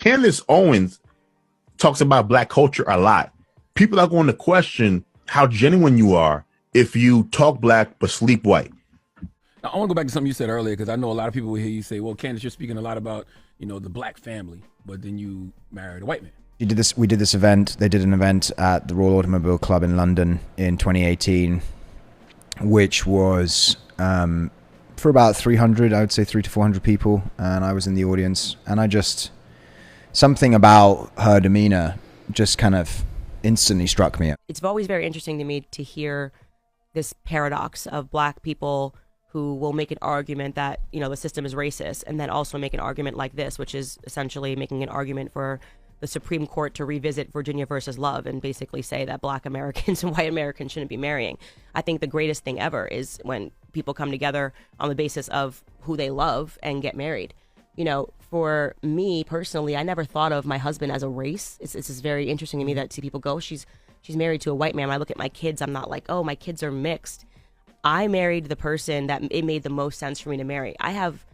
Candace Owens talks about Black culture a lot. People are going to question how genuine you are if you talk Black but sleep white. Now, I want to go back to something you said earlier, because I know a lot of people will hear you say, well, Candace, you're speaking a lot about, the Black family, but then you married a white man. We did this event. They did an event at the Royal Automobile Club in London in 2018, which was for about 300, I would say 300 to 400 people. And I was in the audience, and something about her demeanor just kind of instantly struck me. It's always very interesting to me to hear this paradox of Black people who will make an argument that, the system is racist, and then also make an argument like this, which is essentially making an argument for the Supreme Court to revisit Virginia versus Love and basically say that Black Americans and white Americans shouldn't be marrying. I think the greatest thing ever is when people come together on the basis of who they love and get married. For me personally, I never thought of my husband as a race. It's just very interesting to me that see people go, she's married to a white man. When I look at my kids, I'm not like, oh, my kids are mixed. I married the person that it made the most sense for me to marry. I have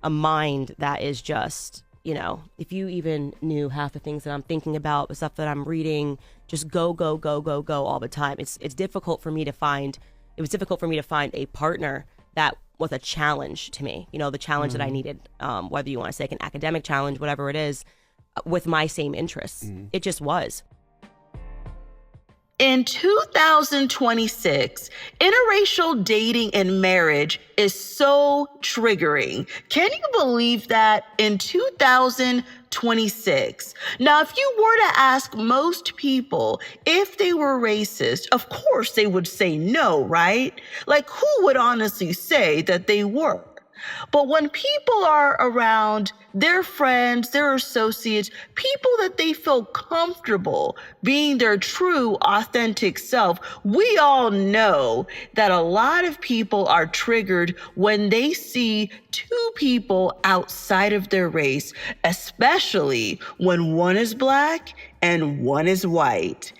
a mind that is just, if you even knew half the things that I'm thinking about, the stuff that I'm reading, just go all the time. It was difficult for me to find a partner that was a challenge to me, the challenge that I needed, whether you want to say like an academic challenge, whatever it is, with my same interests. It just was. In 2026, interracial dating and marriage is so triggering. Can you believe that? In 2026. Now, if you were to ask most people if they were racist, of course they would say no, right? Like, who would honestly say that they were? But when people are around their friends, their associates, people that they feel comfortable being their true, authentic self, we all know that a lot of people are triggered when they see two people outside of their race, especially when one is Black and one is white.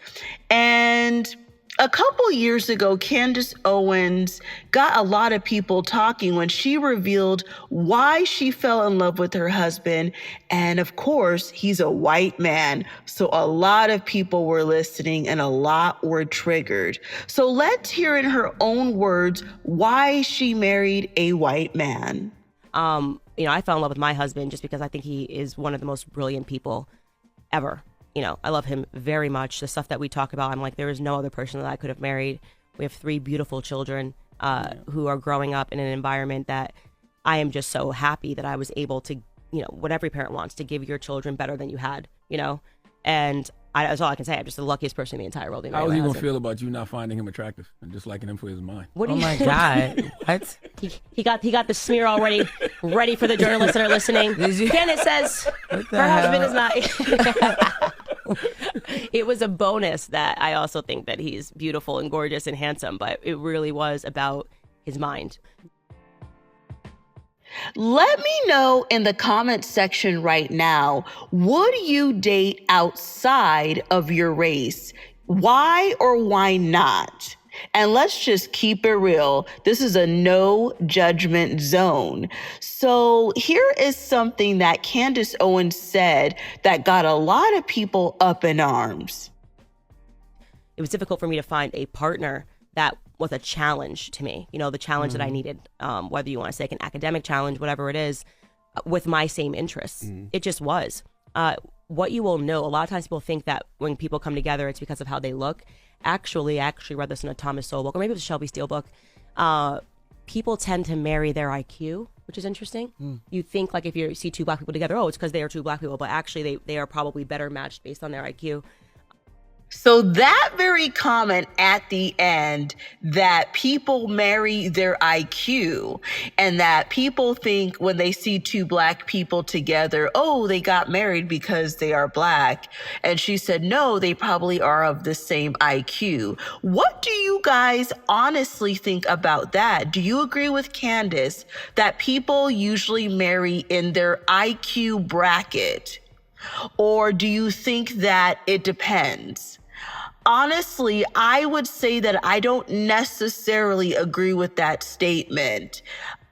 And a couple years ago, Candace Owens got a lot of people talking when she revealed why she fell in love with her husband. And of course, he's a white man. So a lot of people were listening and a lot were triggered. So let's hear in her own words why she married a white man. I fell in love with my husband just because I think he is one of the most brilliant people ever. I love him very much. The stuff that we talk about, I'm like, there is no other person that I could have married. We have 3 beautiful children who are growing up in an environment that I am just so happy that I was able to, what every parent wants, to give your children better than you had, and that's all I can say. I'm just the luckiest person in the entire world. How was he going to feel about you not finding him attractive and just liking him for his mind? Oh my God. What? He got the smear already ready for the journalists that are listening. Candace says her husband is not. It was a bonus that I also think that he's beautiful and gorgeous and handsome, but it really was about his mind. Let me know in the comment section right now, would you date outside of your race? Why or why not? And let's just keep it real. This is a no judgment zone. So here is something that Candace Owens said that got a lot of people up in arms. It was difficult for me to find a partner that was a challenge to me, the challenge that I needed, whether you want to say like an academic challenge, whatever it is, with my same interests. It just was. What you will know, a lot of times people think that when people come together, it's because of how they look. Actually, I actually read this in a Thomas Sowell book, or maybe it was a Shelby Steele book. People tend to marry their IQ, which is interesting. You think like if you see 2 Black people together, oh, it's because they are 2 Black people, but actually they are probably better matched based on their IQ. So that very comment at the end, that people marry their IQ, and that people think when they see 2 Black people together, oh, they got married because they are Black. And she said, no, they probably are of the same IQ. What do you guys honestly think about that? Do you agree with Candace that people usually marry in their IQ bracket? Or do you think that it depends? Honestly, I would say that I don't necessarily agree with that statement.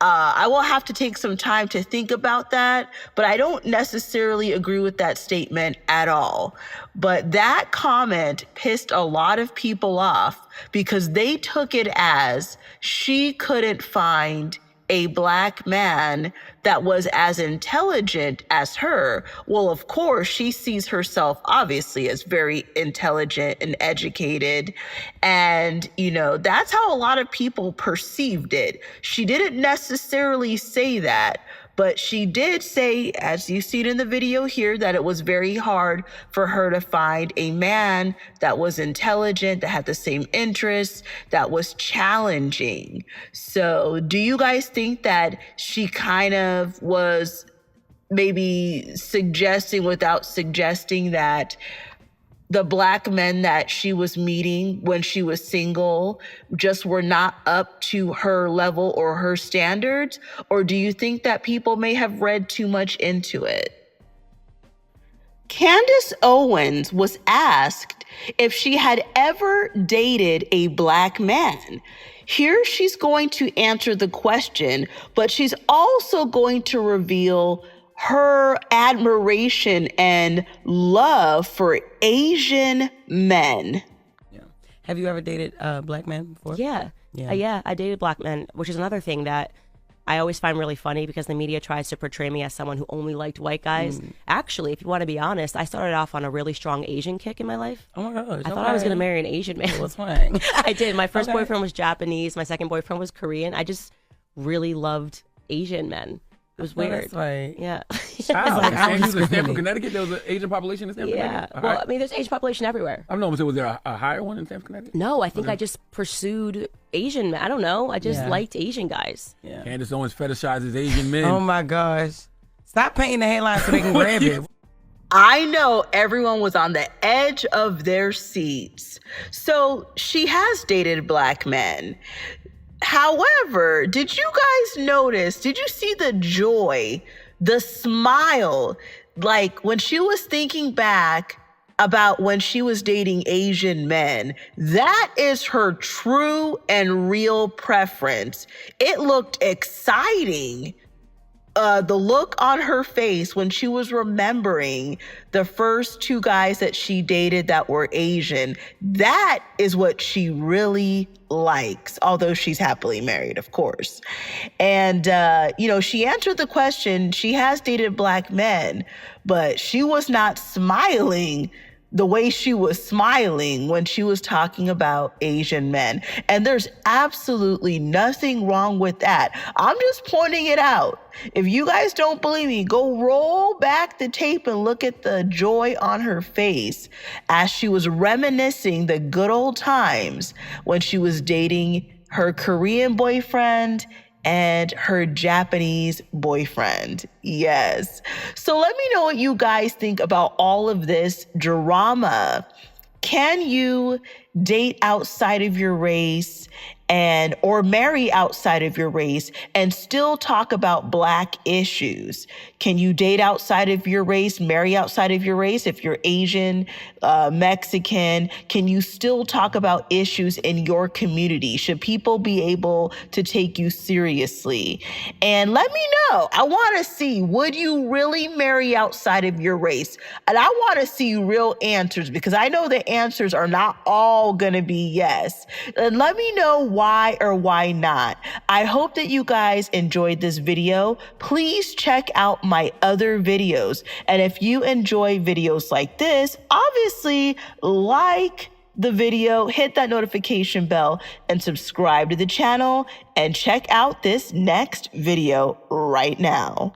I will have to take some time to think about that, but I don't necessarily agree with that statement at all. But that comment pissed a lot of people off because they took it as she couldn't find a Black man that was as intelligent as her. Well, of course, she sees herself obviously as very intelligent and educated. And, that's how a lot of people perceived it. She didn't necessarily say that, but she did say, as you see it in the video here, that it was very hard for her to find a man that was intelligent, that had the same interests, that was challenging. So do you guys think that she kind of was maybe suggesting without suggesting that the Black men that she was meeting when she was single just were not up to her level or her standards? Or do you think that people may have read too much into it? Candace Owens was asked if she had ever dated a Black man. Here she's going to answer the question, but she's also going to reveal her admiration and love for Asian men. Yeah. Have you ever dated a Black man before? Yeah. I dated Black men, which is another thing that I always find really funny because the media tries to portray me as someone who only liked white guys. Actually, if you want to be honest, I started off on a really strong Asian kick in my life. Oh my gosh. I thought I was going to marry an Asian man. What's fine? I did. My first boyfriend was Japanese. My second boyfriend was Korean. I just really loved Asian men. It was weird. That's right. Yeah. I was like, And you was in Stamford, Connecticut. There was an Asian population in Stamford, Yeah. Connecticut. Well, I mean, there's Asian population everywhere. I don't know. Was there a higher one in Stamford, Connecticut? No, I think I just pursued Asian men. I don't know. I just liked Asian guys. Yeah. Candace Owens fetishizes Asian men. Oh my gosh. Stop painting the headlines so they can grab it. I know everyone was on the edge of their seats. So she has dated Black men. However, did you guys notice, did you see the joy, the smile, like when she was thinking back about when she was dating Asian men? That is her true and real preference. It looked exciting. The look on her face when she was remembering the first two guys that she dated that were Asian, that is what she really likes, although she's happily married, of course. And, she answered the question. She has dated Black men, but she was not smiling the way she was smiling when she was talking about Asian men. And there's absolutely nothing wrong with that. I'm just pointing it out. If you guys don't believe me, go roll back the tape and look at the joy on her face as she was reminiscing the good old times when she was dating her Korean boyfriend and her Japanese boyfriend. Yes. So let me know what you guys think about all of this drama. Can you date outside of your race or marry outside of your race and still talk about Black issues? Can you date outside of your race, marry outside of your race? If you're Asian, Mexican, can you still talk about issues in your community? Should people be able to take you seriously? And let me know. I want to see, would you really marry outside of your race? And I want to see real answers because I know the answers are not all going to be yes. And let me know why or why not. I hope that you guys enjoyed this video. Please check out my other videos. And if you enjoy videos like this, obviously like the video, hit that notification bell, and subscribe to the channel, and check out this next video right now.